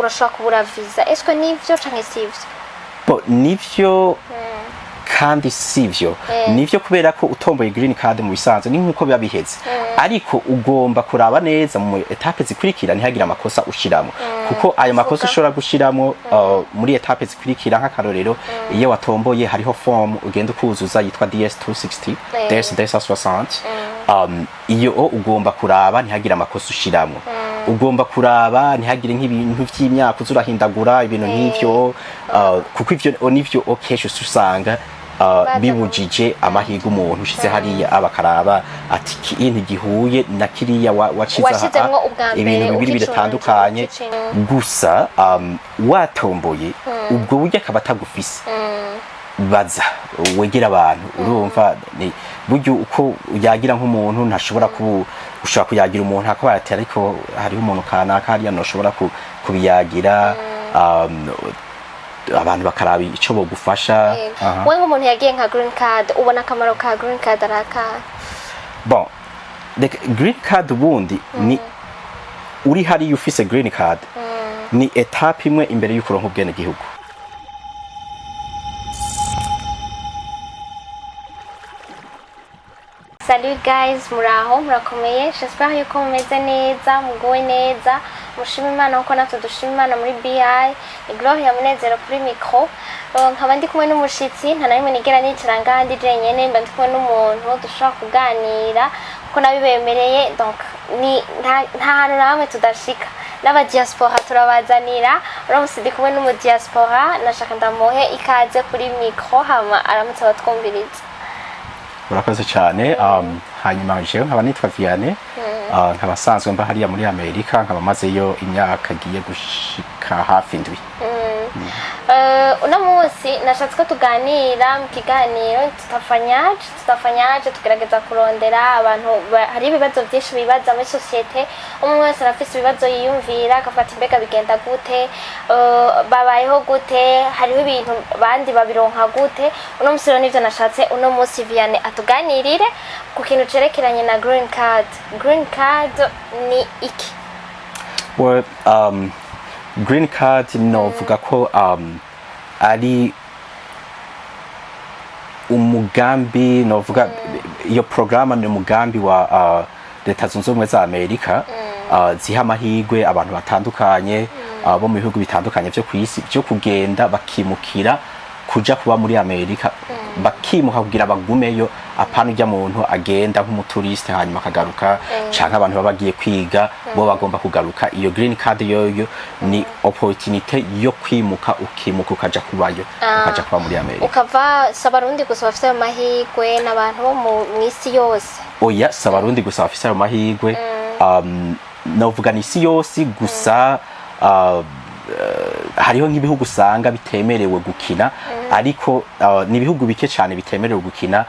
urashobora kubura visa eswe nivyo canke sivyo bo nivyo kandi sivyo nivyo kubera ko utomboye green card mu bisanzwe ni nkuko biba biheze ariko ugomba kuraba neza mu etape zikurikira ntihagira amakosa ushiramo kuko ayo makosa ushobora gushiramo muri etape zikurikira nk'akarorero iyo watomboye hariho form ugenda kuzuza yitwa DS260 DS260 iyo ugomba kuraba ntihagira amakosa ushiramo ugomba kuraba ntihagire nk'ibintu vy'imyaka uzurahindagura ibintu nk'ivyo kuko ivyo nivyo okesho usanga bibujije amahiga umuntu ushize hariya abakaraba ati kintu gihuye na kiriya waciza ibintu bibiri biratandukanye gusa watomboye ubwo buryo akaba atagufise baza wegera abantu urumva buryo uko yagira nk'umuntu ntashobora ushobora kuyagira umuntu akaba ati ariko hariho umuntu kanaka hariya ntushobora kubiyagira abantu bakarabi ico bogufasha we nk'umuntu yagiye nka green card ubona akamaro ka green card araka bon the green card ubundi ni uri hari ufise green card ni etape imwe imbere y'ukuronka ubwene gihugu Salut guys, muraho murakomeye j'espère yuko mumeze neza mugowe neza mushima Imana uko natwe dushima Imana muri BI Gloria Munezero kuri micro nkaba ndi kumwe n'umushitsi nta narimwe nigera nicara ngandi jenyene mba ndi kumwe n'umuntu dushobora kuganira kuko nabibemereye donc ni nta hantu namwe tudashika n'aba diaspora turabazanira uramutse ndi kumwe n'umu diaspora nashaka ndamuhe ikaze kuri micro hama aramutse batwumviriza urakoze cyane hanyuma jewe nkaba nitwa Vianney nkaba sanzwe mba hariya muri Amerika nkaba mazeyo imyaka giye gushika hafi ndwi una munsi nashatse ko tuganira mu kiganiro tutafanyaje tugerageza kurondera abantu hari ibibazo byinshi bibaza muri societe umwe wese arafise ibibazo yiyumvira agafata imbega bigenda gute babayeho gute hariho ibintu bandi babironka gute uno munsi rero nivyo nashatse uno munsi Vianney atuganirire ku kintu cerekeranye na green card ni iki well green card novuga ko ari umugambi novuga iyo programa ni umugambi wa leta zunze ubumwe za Amerika ziha amahirwe abantu batandukanye bo mu bihugu bitandukanye byo kwisi byo kugenda bakimukira kuja kuba muri Amerika bakimuka kugira bagumeyo apana ujya muntu agenda nk'umuturiste hanyuma akagaruka canke abantu babagiye kwiga bo bagomba kugaruka iyo green card yoyo ni opportunity yo kwimuka ukimuka ukaja kubayo ukaja kuba muri Amerika ukava sabarundi gusa bafite ayo mahirwe n'abantu bo mu isi yose oya sabarundi gusa bafite ayo mahirwe novuga ni isi yose gusa hariho nk'ibihugu usanga bitemerewe gukina ariko n'ibihugu bike cyane bitemerewe gukina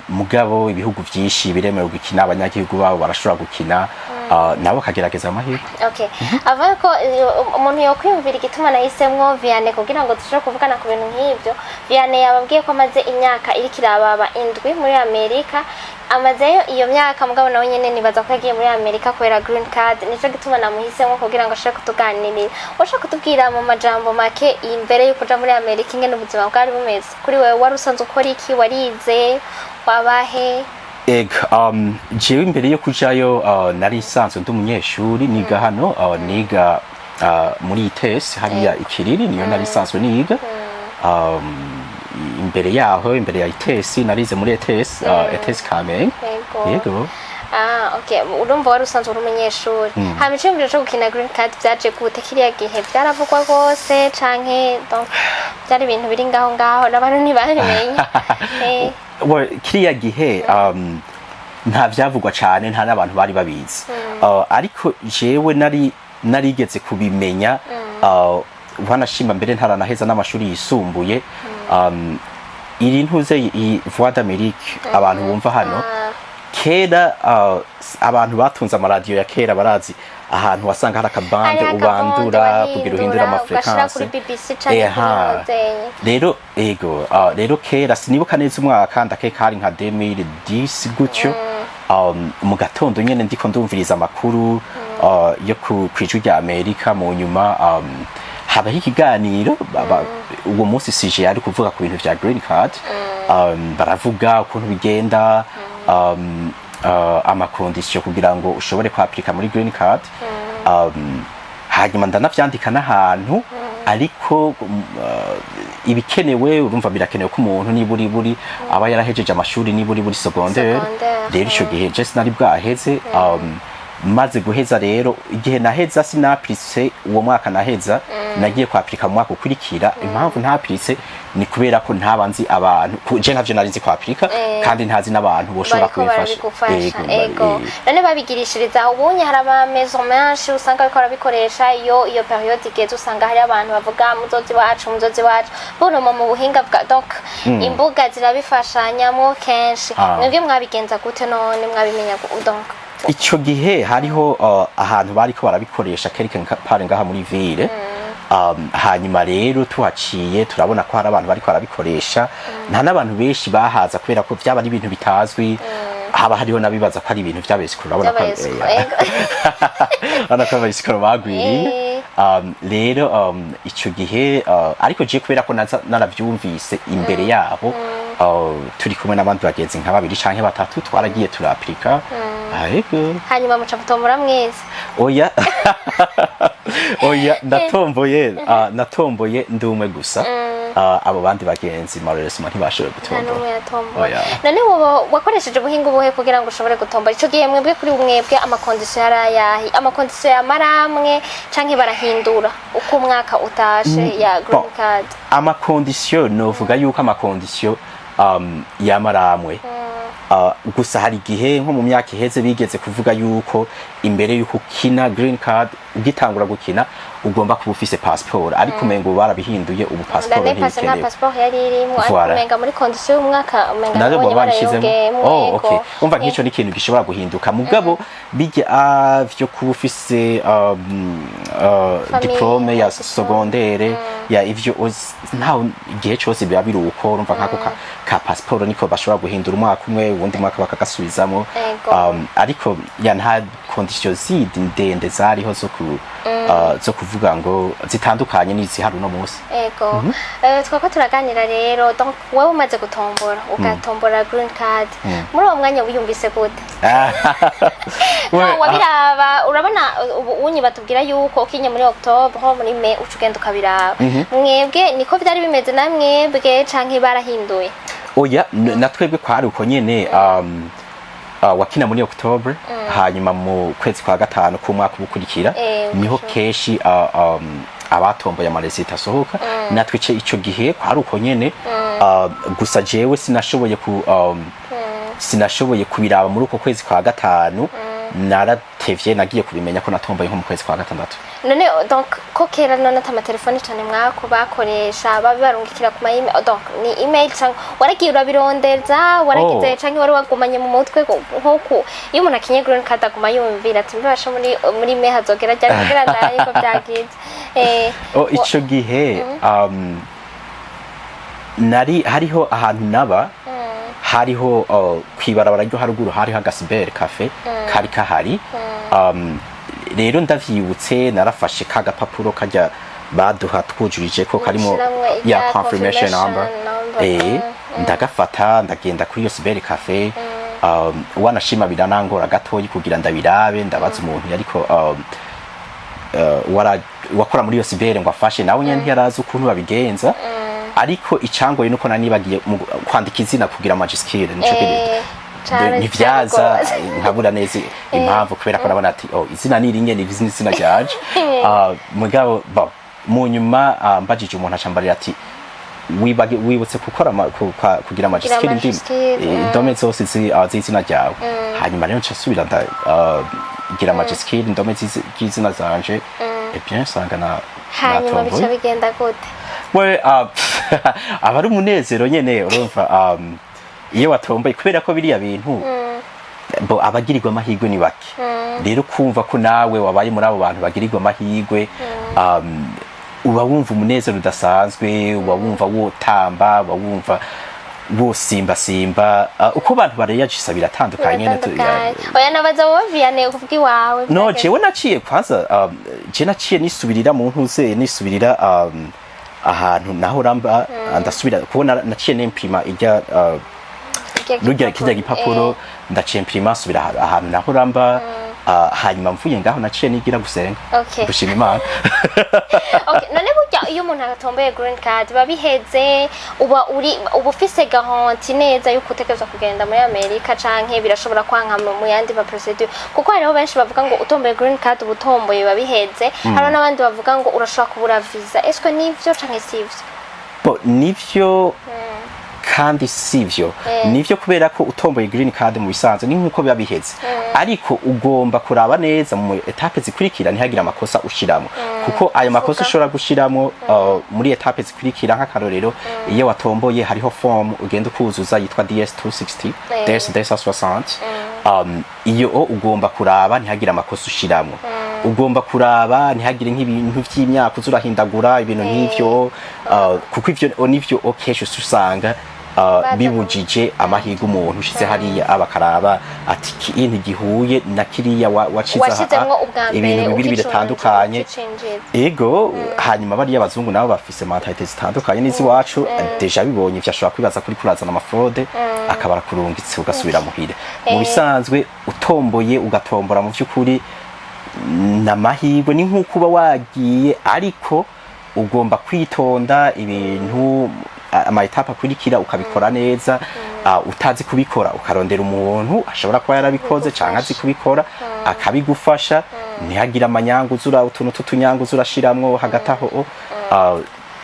mugabo ibihugu byinshi biremewe gukina abanyagihugu babo barashobora gukina nabo kagerageza amahirwe okay avant ko umuntu yo kwiyumvira igituma nahisemwo Vianney kugira ngo dushobore kuvugana ku bintu nk'ibyo Vianney yababwiye ko amaze imyaka iri kirababa indwi muri Amerika amazeyo iyo myaka mugabo nawe nyene nibaza ko yagiye muri Amerika kwera green card nico gituma namuhisemwo kugira ngo ashaka kutuganirira ushaka kutubwira mu majambo make imbere yo kuja muri Amerika ingene ubuzima bwari bumeze kuri wewe wari usanzwe ukora iki warize wabahe jewe imbere yo kujayo nari sanzwe ndi umunyeshuri niga hano niga muri ITS hariya ikiriri niyo nari sanzwe niga imbere yaho imbere ya ITS narize muri ITS Kamenge yego okay urumva wari usanzwe uri umunyeshuri hama icyo cyo gukina green card byaje gute kiriya gihe byaravugwa rwose canke donc byari ibintu biri ngaho n'abantu ntibabimenye kiriya gihe nta byavugwa cyane nta n'abantu bari babizi ariko jewe narigeze kubimenya wanashima mbere ntaranaheza n'amashuri yisumbuye iri ntuze i Voix d'Amérique abantu bumva hano kera abantu batunze amaradiyo ya kera barazi ahantu wasanga hari akabande ubandura kugira uhindura amafrequence rero kera sinibuka neza umwaka ndake kari nka 2010 gutyo mu gatondo nyene ndiko ndumviriza amakuru yo kwijwi rya Amerika mu nyuma habaho ikiganiro uwo munsi sije ari kuvuga ku bintu vya green card baravuga ukuntu bigenda amakondisiyo kugira ngo ushobore kwapurika muri green card hanyuma ndanavyandika n'ahantu ariko ibikenewe urumva birakenewe ko umuntu niburi aba yarahejeje amashuri niburi secondaire rero ico gihe je sinari bwaheze maze guheza rero igihe naheza sinaplice uwo mwaka naheza nagiye kwapurika mu mwaka ukurikira impamvu ntaplice ni kubera ko ntabanzi abantu je ntavyo nari nzi kwapurika kandi ntazi n'abantu boshobora kubifasha ego none babigirishiriza ubunye hari ama maison menshi usanga bikora bikoresha iyo periode igeze usanga hari abantu bavuga muzozi wacu bono mu buhinga bwa donc imbuga zirabifashanyamo kenshi mwebwe mwabigenza gute none mwabimenya donc ico gihe hariho ahantu bariko barabikoresha quelque part ngaha muri ville hanyuma rero tuhaciye turabona ko hari abantu bariko barabikoresha nta n'abantu benshi bahaza kubera ko byaba ari ibintu bitazwi haba hariho nabibaza ko ari ibintu by'abesikuru urabona ko abesikuru bagwiriye rero ico gihe ariko je kubera ko naravyumvise imbere yabo turi kumwe n'abandi bagenzi nka babiri canke batatu twaragiye turapurika hanyuma muca mutombora mwese oya natomboye ndumwe gusa abo bandi bagenzi malheureusement ntibashoboye gutombora none wakoresheje ubuhinga ubuhe kugira ngo ushobore gutombora ico gihe mwebwe kuri mwebwe amakondisiyo yari ayahe amakondisiyo yamaramwe canke barahindura uko umwaka utashe ya green card amakondisiyo novuga yuko amakondisiyo yamaramwe gusa hari igihe nko mu myaka iheze bigeze kuvuga yuko imbere yuko ukina green card ugitangura gukina ugomba kuba ufise passport ariko umengo barabihinduye ubu passport ntikenewe passport yari irimo ariko umenga muri condition y'umwaka umenga nabonye barayongeyemo okay umva nk'ico ni ikintu gishobora guhinduka mugabo bijya vyo kuba ufise diplome ya secondaire ya ivyo ntaho igihe cyose biba biri uko urumva nkako ka passport niko bashobora guhindura umwaka umwe uwundi mwaka bakagasubizamo ariko ya nta condition zindi ndende zariho zo kuvuga ngo zitandukanye n'izi hari uno munsi ego twako turaganira rero donc wowe umaze gutombora ugatombora green card muri uwo mwanya wiyumvise gute wabiraba urabona unyi batubwira yuko ukinye muri October ho muri May ucugenda ukabiraba mwebwe niko vyari bimeze na mwebwe canke barahinduye oya natwebwe kwari uko nyene wakina muri October hanyuma mu kwezi kwa gatanu ku mwaka ubukurikira niho keshi abatomboye amalesita asohoka natwe ico gihe kwari uko nyene gusa jewe sinashoboye kubiraba muri uko kwezi kwa gatanu naratevye nagiye kubimenya ko natomboye nko mu kwezi kwa gatandatu none donc ko kera none atama telefone cyane mwako bakoresha babibarungikira ku email donc ni email cyangwa waragiye urabirondeza waragize canke wari wagumanye mu mutwe nkoko iyo umuntu akinye green card aguma yumvira ati mbasha muri me hazogera cyane kugira ndaye ko byagize ico gihe nari hariho ahantu naba hariho kwibarabara ryo haruguru hariho agasibere cafe kari kahari rero ndavyibutse narafashe kagapapuro kajya baduha twujurije ko karimo ya confirmation number ndagafata ndagenda kuri iyo sibere cafe wanashima biranangora gatoyi kugira ndabirabe ndabaza umuntu ariko wakora muri iyo sibere ngo afashe nawe nyene ntiyarazi ukuntu babigenza ariko icangoye nuko nanibagiye kwandika izina kugira magiskire nico kiri nivyaza nkabura neza impamvu kubera ko nabona ati izina niringe ni izina ryaje mugabo mu nyuma mbajije umuntu acambarira ati wibutse gukora kugira magiskire ndi indome zose z'izina ryawe hanyuma rero ncasubira gira magiskire indome z'izina zanje bien sanga hanyuma bica bigenda gute aba ari umunezero nyene urumva iyo watomboye kubera ko biriya bintu abagirirwa amahirwe ni bake rero kumva ko nawe wabaye muri abo bantu bagirirwa amahirwe uba wumva umunezero udasanzwe uba wumva wotamba uba wumva bosimba uko abantu bareyagisha biratandukanye oya nabaza wowe Vianney kuvuga iwawe no jewe naciye kwanza je naciye nisubirira mu ntuze nisubirira ahantu naho ramba ndasubira kubona naciye n'imprima ijya rujya kijya gipapuro ndaciye imprima subira ahantu naho ramba hanyuma mvuye ngaho naciye nigira gusenga gushima Imana. Okay, none burya iyo umuntu atomboye green card babiheze uba ufise garanti neza yuko utegerezwa kugenda muri Amerika canke birashobora kwanka mu yandi ma procedure kuko hariho benshi bavuga ngo utomboye green card ubutomboye babiheze hariho n'abandi bavuga ngo urashobora kubura visa est-ce que nivyo canke sivyo? Bo nivyo kandi sivyo nivyo kubera ko utomboye green card mu bisanzwe ni nkuko biba biheze ariko ugomba kuraba neza mu etape zikurikira ntihagira amakosa ushiramo kuko ayo makosa ushobora gushiramo muri etape zikurikira nk'akarorero iyo watomboye hariho form ugenda kuzuza yitwa DS260 DS260 iyo ugomba kuraba ntihagira amakosa ushiramo ugomba kuraba ntihagire nk'ibintu vy'imyaka uzurahindagura ibintu nk'ivyo kuko ivyo nivyo okesho usanga bibujije amahigo umuntu ushize hariya abakaraba ati kintu gihuye na kiriya waciza ibintu bibiri biratandukanye ego hanyuma bari abazungu nabo bafise mentalite zitandukanye n'izi wacu deja bibonye vyashobora kwibaza kuri kurazana amafraude akabara kurungitse ugasubira muhire mu bisanzwe utomboye ugatombora mu vy'ukuri namahirwe ni nkuko uba wagiye ariko ugomba kwitonda ibintu ama etape akurikira ukabikora neza utazi kubikora ukarondera umuntu ashobora kuba yarabikoze canke azi kubikora akabigufasha ntihagira amanyangu uzura utuntu tutunyangu uzurashiramwo hagati aho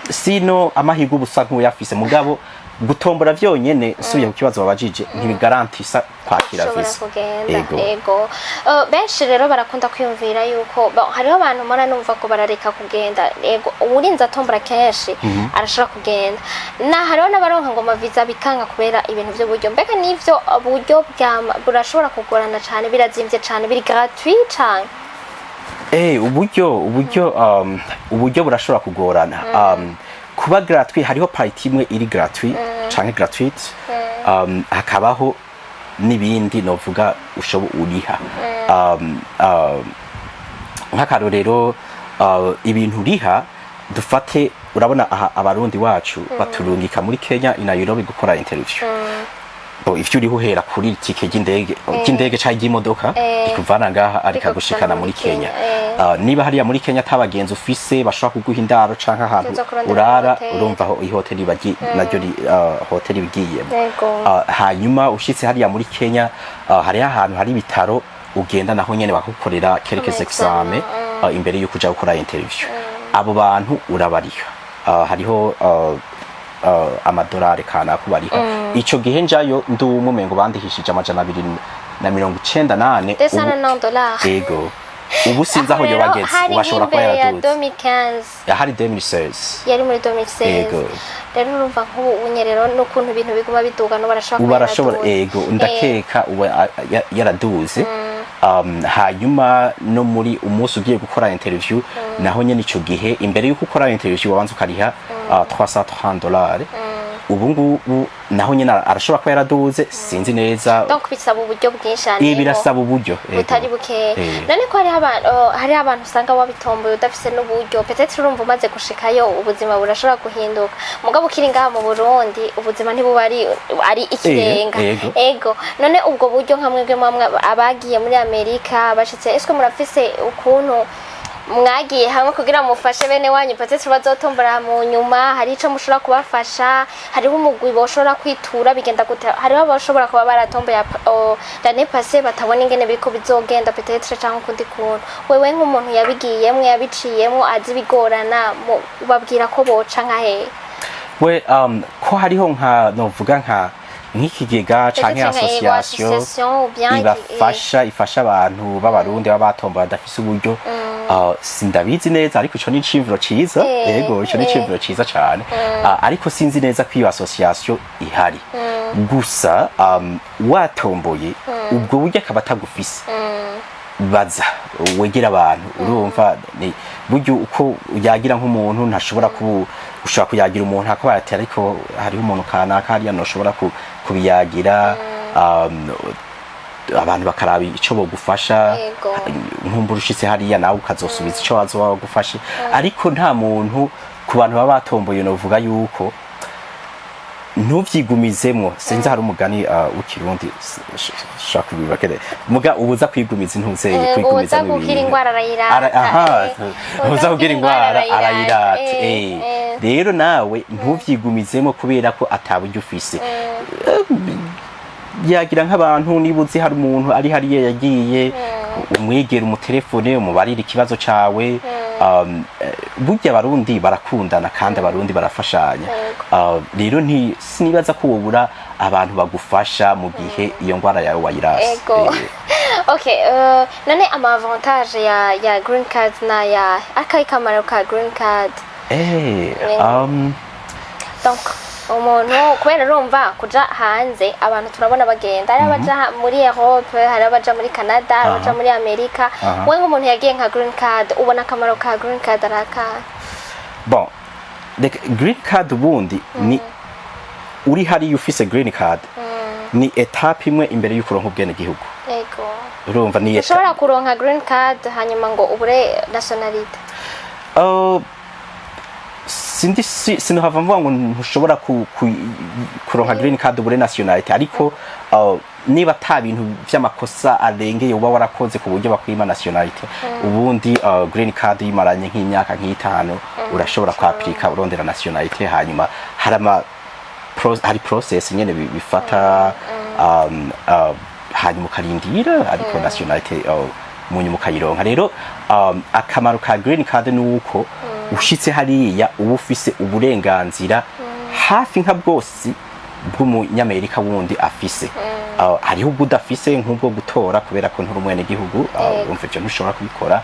sino amahirwe ubusa nk'uyafise mugabo gutombora vyonyene subiye ku kibazo babajije ntibigarantisa kwakira visa ego benshi rero barakunda kwiyumvira yuko hariho abantu mara numva ko barareka kugenda ego urinza atombora kenshi arashobora kugenda na hariho n'abaronka ngo amaviza bikanga kubera ibintu by'uburyo mbega n'ivyo buryo burashobora kugorana cane birazimvye cane biri gratuit cane uburyo burashobora kugorana kuba gratuit hariho party imwe iri gratuit canke gratuite hakabaho nibindi novuga uriha nk'akarorero ibintu uriha dufate urabona abarundi wacu baturungika muri Kenya i Nairobi gukora interview ivyo uriho uhera kuri tike y'indege cyangwa y'imodoka ikuvana ngaha arika gushikana muri Kenya niba hariya muri Kenya tabagenzi ufise bashobora kuguha indaro canke ahantu urara urumva aho ihoteli bagi naryo hoteli bigiye hanyuma ushitse hariya muri Kenya hariya ahantu hari bitaro ugenda naho nyene bakukorera quelques examens imbere yo kuja gukora interview abo bantu urabariha hariho amadolari kana kubariho ico gihe njayo ndumwe mengo bandihishije $298 ego ubu sinzi aho yobageze ubashobora kuba yaraduze hari 2016 yari muri 2016 ego rero urumva nk'ubu unyerero n'ukuntu ibintu biguma biduga no barashobora ego ndakeka yaraduze hanyuma no muri umunsi ugiye gukora interview naho nyene ico gihe imbere yuko ukora interview wabanza ukariha $330 ubu ngubu naho nyene arashobora kuba yaraduze sinzi neza donc bisaba uburyo bwinshi birasaba uburyo butari buke none ko hari abantu usanga wabitomboye udafise n'uburyo peut-être urumva umaze gushikayo ubuzima burashobora guhinduka mugabo ukiri ngaha mu Burundi ubuzima ntibuba ari ikirenga ego none ubwo buryo nka mwebwe abagiye muri Amerika bashitse est-ce que murafise ukuntu mwagiye hamwe kugira mufashe bene wanyu peut-être bazotombora mu nyuma hari ico mushobora kubafasha hariho umugwi boshobora kwitura bigenda gute hariho abashobora kuba baratomboye l'année passée batabona ingene biriko bizogenda peut-être canke kundi kuntu wewe nk'umuntu yabigiyemwe yabiciyemwo azi bigorana ubabwira ko boca nka he we ko hariho nka novuga nka nk'ikigega canke association ifasha abantu b'abarundi babatomboye badafise uburyo sindabizi neza ariko ico ni iciyumviro ciza yego ico ni iciyumviro ciza cane ariko sinzi neza ko iyo association ihari gusa watomboye ubwo buryo akaba atagufise baza wegera abantu urumva ni buryo uko yagira nk'umuntu ntashobora ushobora kuyagira umuntu akaba ati ariko hariho umuntu kanaka hariya ntushobora kubiyagira abantu bakaraba ico bogufasha nkumbura ushitse hariya nawe ukazosubiza ico wazoba bagufashe ariko nta muntu ku bantu baba batomboye novuga yuko ntuvyigumizemwo sinzi hari umugani w'ikirundi shaka kubibakere muga ubuza kwigumiza intuzeye kwigumiza n'ibintu ingwara arayirata ubuza kugira ingwara arayirata rero nawe ntuvyigumizemwo kubera ko ataburyo ufise yagira nk'abantu niba uzi hari umuntu ari hariya yagiye umwegera umutelefone umubarira ikibazo cawe burya abarundi barakundana kandi abarundi barafashanya rero sinibaza ko wobura abantu bagufasha mu gihe iyo ngwara yawe wayirase okay none ama avantage ya green card na ya akayi kamaro ka green card donc umuntu kubera urumva kuja hanze abantu turabona bagenda hari abaja muri Europe hari abaja muri Canada hari abaja muri Amerika we nk'umuntu yagiye nka green card ubona akamaro ka green card araka bon the green card ubundi ni uri hari ufise green card ni etape imwe imbere y'ukuronka ubwene gihugu yego urumva ni ushobora kuronka green card hanyuma ngo ubure nationality sinuhava mvuga ngo ntushobora kuronka green card ubure nationality ariko niba ata bintu vy'amakosa arengeye uba warakoze ku buryo bakwima nationality ubundi green card yimaranye nk'imyaka nk'itanu urashobora kwapirika urondera nationality hanyuma hari process nyene bifata hanyuma ukarindira ariko nationality munyuma ukayironka rero akamaro ka green card nuko ushitse hariya uba ufise uburenganzira hafi nka bwose bw'umunyamerika wundi afise hariho ubwo udafise nk'ubwo gutora kubera ko nturi umwene gihugu umva ivyo ntushobora kubikora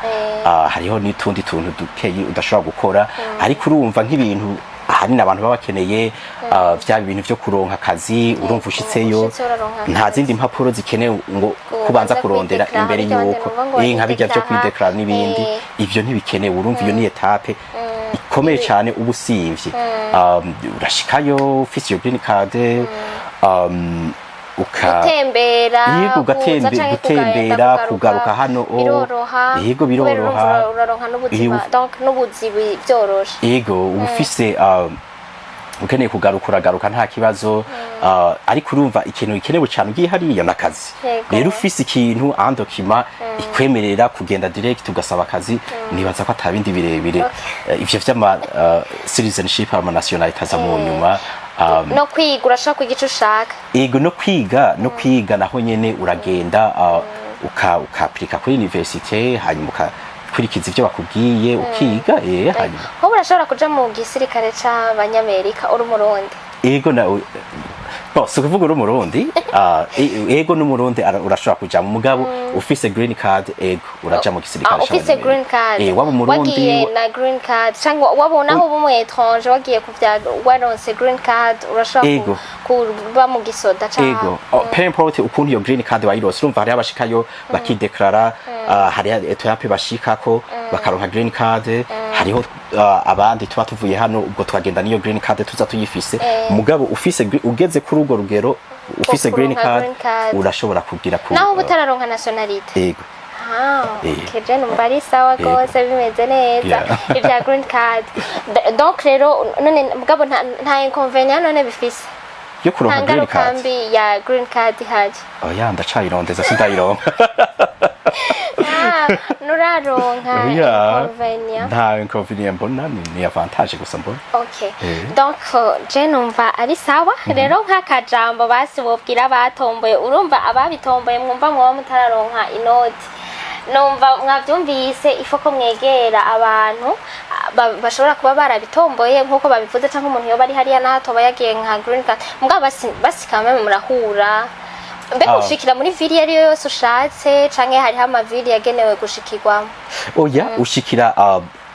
hariho n'utundi tuntu dukeyi udashobora gukora ariko urumva nk'ibintu ahanini abantu baba bakeneye vya bintu vyo kuronka akazi urumva ushitseyo nta zindi mpapuro zikenewe ngo kubanza kurondera imbere y'uko nka bijya vyo kwideklara n'ibindi ivyo ntibikenewe urumva iyo ni etape ikomeye cyane uba usivye urashikayo ufise iyo green card gutembera kugaruka hano yego biroroha uraronka n'ubuzima donc n'ubuzibi byoroshe yego ufise ukeneye kugaruka uragaruka nta kibazo ariko urumva ikintu gikenewe cyane ugiye hariya n'akazi rero ufise ikintu andokima ikwemerera kugenda direct ugasaba akazi nibaza ko atabindi birebire ivyo vy'ama citizenship ama nationality aza mu nyuma no kwiga urashaka igice ushaka yego no kwiga naho nyene uragenda ukapirika kuri university hanyuma ukurikiza ivyo bakubwiye ukiga hanyuma ho urashobora kuja mu gisirikare c'abanyamerika uri umurundi yego na so kuvuga uri umurundi yego n'umurundi urashobora kuja mu mugabo ufise green card yego uraja mu gisirikare ufise green card waba umurundi wagiye na green card cyangwa wabonaho ubu mu étranger wagiye kuvya waronse green card urashobora kuba mu gisoda cyangwa yego peu importe ukuntu iyo green card wayirose urumva hari abashikayo bakideklara hari etape bashikako bakaronka green card hariho abandi tuba tuvuye hano ubwo twagenda niyo green card tuza tuyifise mugabo ufise ugeze kuri urwo rugero ufise green card urashobora kugira ku naho butararonka nationality yego keje numbari sawa gose bimeze neza ivya green card donc rero none mugabo nta inconvénient none bifise yo kuronka green card kambi ya green card haje oya ndacayirondeza sindayironka nuraronka inconvénient nta inconvénient mbona ni avantage gusa mbona okay donc je numva ari sawa rero nk'akajambo basi bobwira batomboye urumva ababitomboye mwumva mwa mutararonka inoti numva mwavyumvise ifoko mwegera abantu bashobora kuba barabitomboye nkuko babivuze cyangwa umuntu yo bari hariya nahatoba yagiye nka green card mugabo basi kamwe murahura mbega ushikira muri vili ariyo yose ushatse canke hariho amavili yagenewe gushikirwamo oya ushikira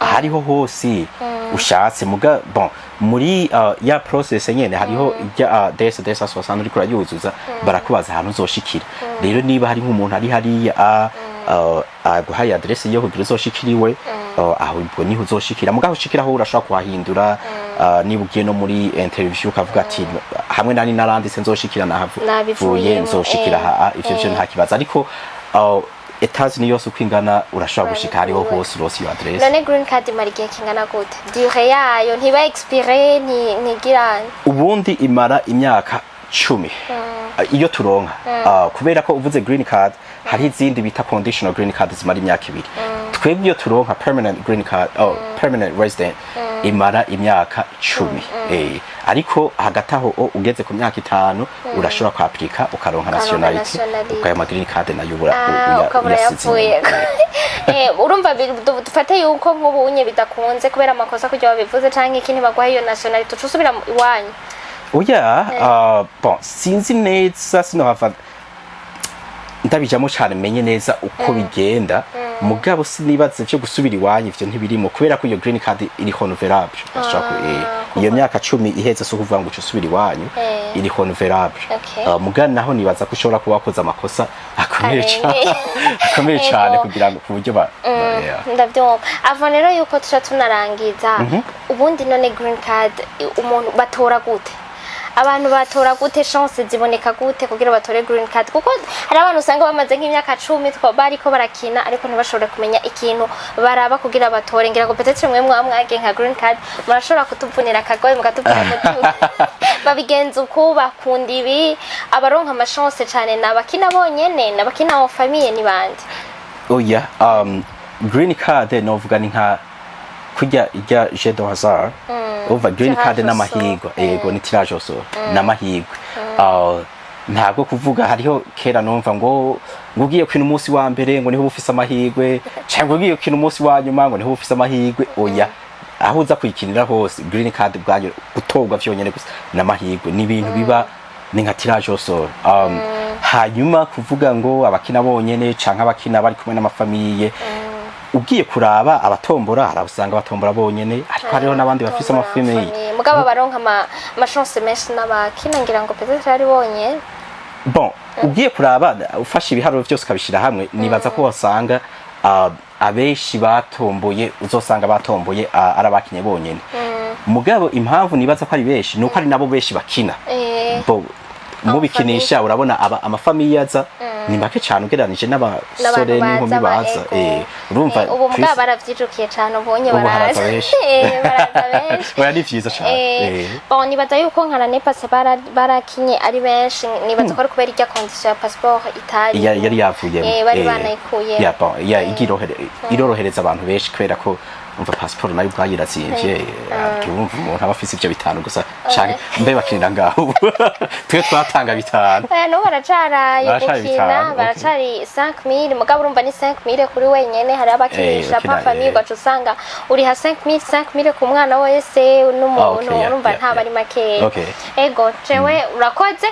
hariho hose ushatse muga bon muri ya process nyene hariho ya DS asosana uri kurayuzuza barakubaza ahantu uzoshikira rero niba hari nk'umuntu ari hariya aguhaye adresse yo kugira uzoshikiriwe aho ubwo niho uzoshikira mugaho ushikiraho urashobora kuhahindura niba ugiye no muri interview ukavuga ati hamwe nani naranditse nzoshikira nahavuye nzoshikira ivyo byo nta kibazo ariko etazi ni yose uko ingana urashobora gushika hariho hose rose iyo adresse. None green card imara igihe kingana gute? Durée yayo ntiba expire ntigirane? Ubundi imara imyaka 10 iyo turonka kubera ko uvuze green card hari izindi bita conditional green card zimara imyaka 2 twebwe iyo turonka permanent green card permanent resident imara imyaka 10 ariko hagati aho ugeze ku myaka 5 urashobora kwapplika ukaronka nationality ukaya green card nayo yavuye urumva dufate yuko nk'ubu unye bidakunze kubera amakosa kujya babivuze canke ikindi bagwa iyo nationality ucusubira iwanyu. Oya bon sinzi neza sinohava ndabijamo cyane menye neza uko bigenda mugabo sinibaze byo gusubira iwanyu ivyo ntibirimo kubera ko iyo green card iri honorable iyo myaka 10 iheze so kuvuga ngo usubira iwanyu iri honorable mugana naho nibaza ko ushobora kuba wakoze amakosa akomeye cyane kugira ngo kuburyo ndabyumva ava rero yuko tuca tunarangiza ubundi none green card umuntu batora gute abantu batora gute chance ziboneka gute kugira batore green card kuko hari abantu usanga bamaze nk'imyaka 10 bariko barakina ariko ntibashobora kumenya ikintu baraba kugira batore ngira ngo peut-être mwe mwamwage nka green card murashobora kutuvunira akagoye mugatubwira mutu babigenza uko bakunda ibi abaronka ama chance cyane nabakina bonyene nabakina wa famille ni bandi. Oya green card novuga ni nka kujya ijya jeu de hasard over green card n'amahirwe yego ni tirage au sort n'amahirwe ntabwo kuvuga hariho kera numva ngo ugiye kwina umunsi wa mbere ngo niho ufise amahirwe cyangwa ugiye kwina umunsi wa nyuma ngo niho ufise amahirwe oya aho uza kuyikinira hose green card bwanyu gutogwa vyonyene gusa n'amahirwe ni ibintu biba ni nka tirage au sort hanyuma kuvuga ngo abakina bonyene canka abakina bari kumwe n'amafamiye ugiye kuraba abatombora arabusanga abatombora bonyene ariko hariho nabandi bafise amafamiye mugabo baronka ama chance menshi n'abakina ngira ngo peut-être ari bonye bon ugiye kuraba ufashe ibiharuro byose kabishira hamwe nibaza ko wasanga abeshi batomboye uzosanga batomboye arabakinye bonyene mugabo impamvu nibaza ko ari beshi nuko ari nabo beshi bakina mubikinisha urabona amafamiye aza ni make cyane ugereranije n'abasore n'inkumi baza urumva ubu mugabo baravyijukiye cyane ubonye baraza benshi oya ni vyiza cyane bon nibaza yuko nkana ne passe barakinye ari benshi nibaza ko ari kubera irya condition ya passeport itari yari yavuye bari banayikuye ya bon ya irorohereza abantu benshi kubera ko umva passport nayo bwayirazimvye cyumva umuntu abafise ivyo bitanu gusa cyane mbe bakinira ngaho twe twatanga bitanu no baracara yukina baracari 5000 mugabo urumva ni 5000 kuri wenyene hari abakinisha pa famille gacu usanga uri ha 5000 ku mwana wese n'umuntu urumva nta bari make ego cewe urakoze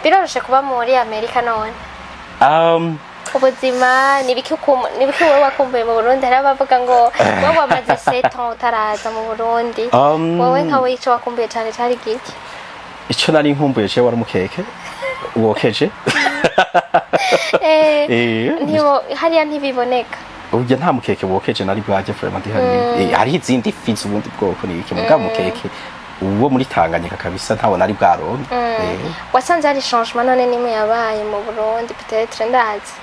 biroroshe kuba muri Amerika none ubuzima nibiki wowe wakumbuye mu Burundi hari abavuga ngo wowe wamaze 7 ans utaraza mu Burundi wowe nkawe ico wakumbuye cyane cyari giki ico nari nkumbuye cyo wari mukeke wokeje hariya ntibiboneka ubwo nta mukeke wokeje nari bwaje vraiment hari izindi fizi ubundi bwoko nibiki mugabo mukeke uwo muri Tanganyika kabisa ntawo nari bwaronke wasanze hari changement none nimwe yabaye mu Burundi peut-être ndazi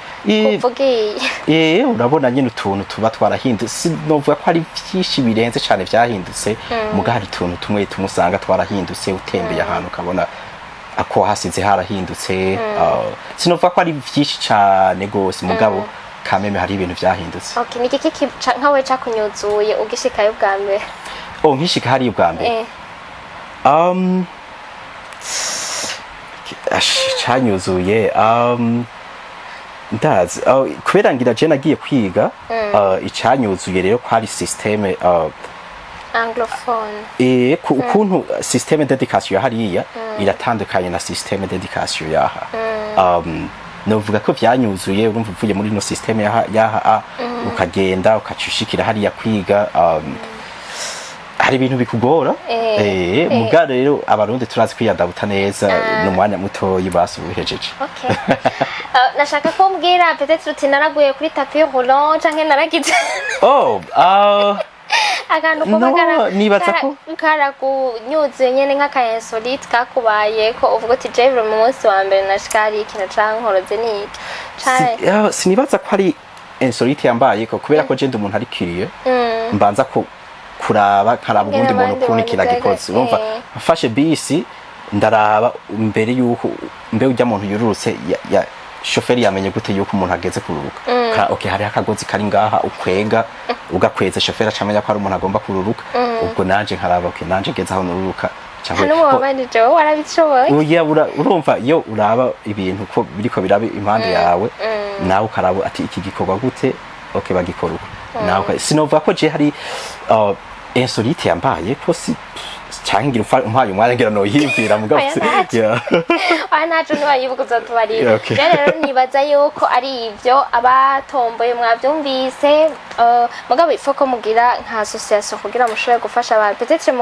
urabona nyine utuntu tuba twarahindutse novuga ko ari byinshi birenze cyane byahindutse muga hari utuntu tumwe tumusanga twarahindutse utembeye ahantu ukabona ako hasize harahindutse sinovuga ko ari byinshi cyane gose mugabo kameme hari ibintu byahindutse okay niki nkawe cakunyuzuye ugishikayo bwa mbere nkishika hari ubwa mbere cyanyuzuye ndazi kubera ngira je nagiye kwiga icanyuzuye rero kwari systeme anglophone ukuntu systeme d'education hariya iratandukanye na systeme d'education yaha novuga ko byanyuzuye urumva uvuye muri no systeme yaha ukagenda ukacushikira hariya kwiga hari ibintu bikugora muga rero abarundi turazi kwiyadabuta neza n'umwanya mutoyi basubihejeje. Okay. Nashaka ko mbwira peut-être uti naraguye kuri tapis roulant canke naragize akantu kuba nibaza ko karakunyuze nyene nk'aka insolite kakubaye ko uvuga uti je mu munsi wa mbere nashikari ikintu cankoroze niki sinibaza ko ari insolite yambaye ko kubera ko je ndi umuntu ari kiriye mbanza ko kuraba karaba ubundi muntu kunikira gikoze urumva afashe bisi ndaraba mbere yuko mbe ujya muntu yururutse ya shoferi yamenye gute yuko umuntu ageze kururuka okay hari akagozi kari ngaha ukwega ugakweze shoferi acamenya ko ari umuntu agomba kururuka ubwo nanje nkaraba okay nanje ngeze aho nururuka hano wabanije warabishoboye uya urumva yo uraba ibintu ko biriko birabe impande yawe nawe ukaraba ati iki gikorwa gute okay bagikoruka nawe sinova ko je hari insolite yambaye ko si changira umpaye umwanya ngira no yimvira mugabo naco niwayibukuza tubari rero nibaza yuko ari ivyo abatomboye mwavyumvise mugabo ifoko mugira nka association kugira mushobore gufasha abantu peut-être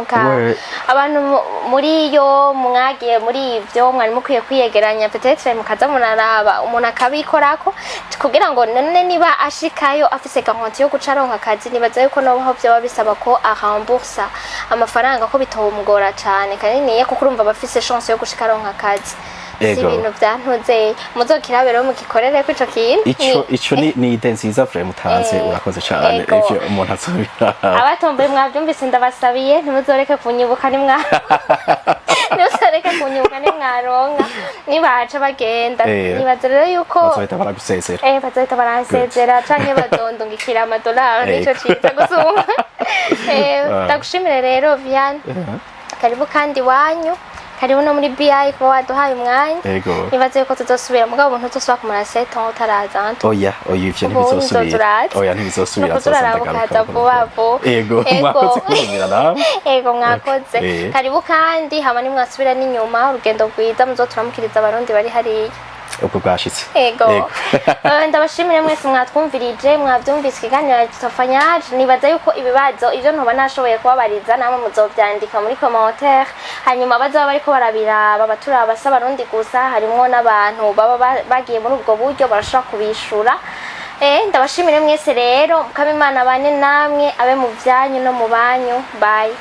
abantu muri yo mwagiye muri ivyo mwari mukwiye kwiyegeranya peut-être mukaza munaraba umuntu akabikorako kugira ngo none niba ashikayo afise garantie yo gucaronka akazi nibaza yuko noho byo bisaba ko ahamboursa amafaranga ko bitomugora cyane kandi niye kuko urumva bafise chance yo gushikaronka akazi si ibintu byantuze muzokirabero mugikorere ko ico kintu ico ni ide nziza vraiment mutanze urakoze cyane ivyo umuntu azobira abatomboye mwavyumvise ndabasabiye ntimuzoreke kunyibuka ni mwa nuzoreke kunyibuka ni mwaronka nibaca bagenda nibaza rero yuko bazohita baragusezera bazohita baransezera canke badondungikira amadolari nico ciza gusumba ndagushimire rero Viane karibu kandi wanyu karibu no muri BI kuba waduhaye umwanya nibaze yuko tuzosubira mugabo umuntu tuzosubira kumara 7 ans utaraza oya ivyo ntibizosubira ntibizosubira tuzaragaruka vuba mwakoze kumira nawe mwakoze karibu kandi hama ni mwasubira n'inyuma urugendo rwiza muzoturamukiriza abarundi bari hariya uko bwashitse ndabashimire mwese mwatwumvirije mwavyumvise ikiganiro Tutafanyaje nibaza yuko ibibazo ivyo ntuba nashoboye kubabariza namwe muzovyandika muri commentaire hanyuma bazoba bariko barabiraba baturaba abarundi gusa harimwo n'abantu baba bagiye muri ubwo buryo barashobora kubishura ndabashimire mwese rero mukaba Imana bane namwe abe mu vyanyu no mu banyu bye.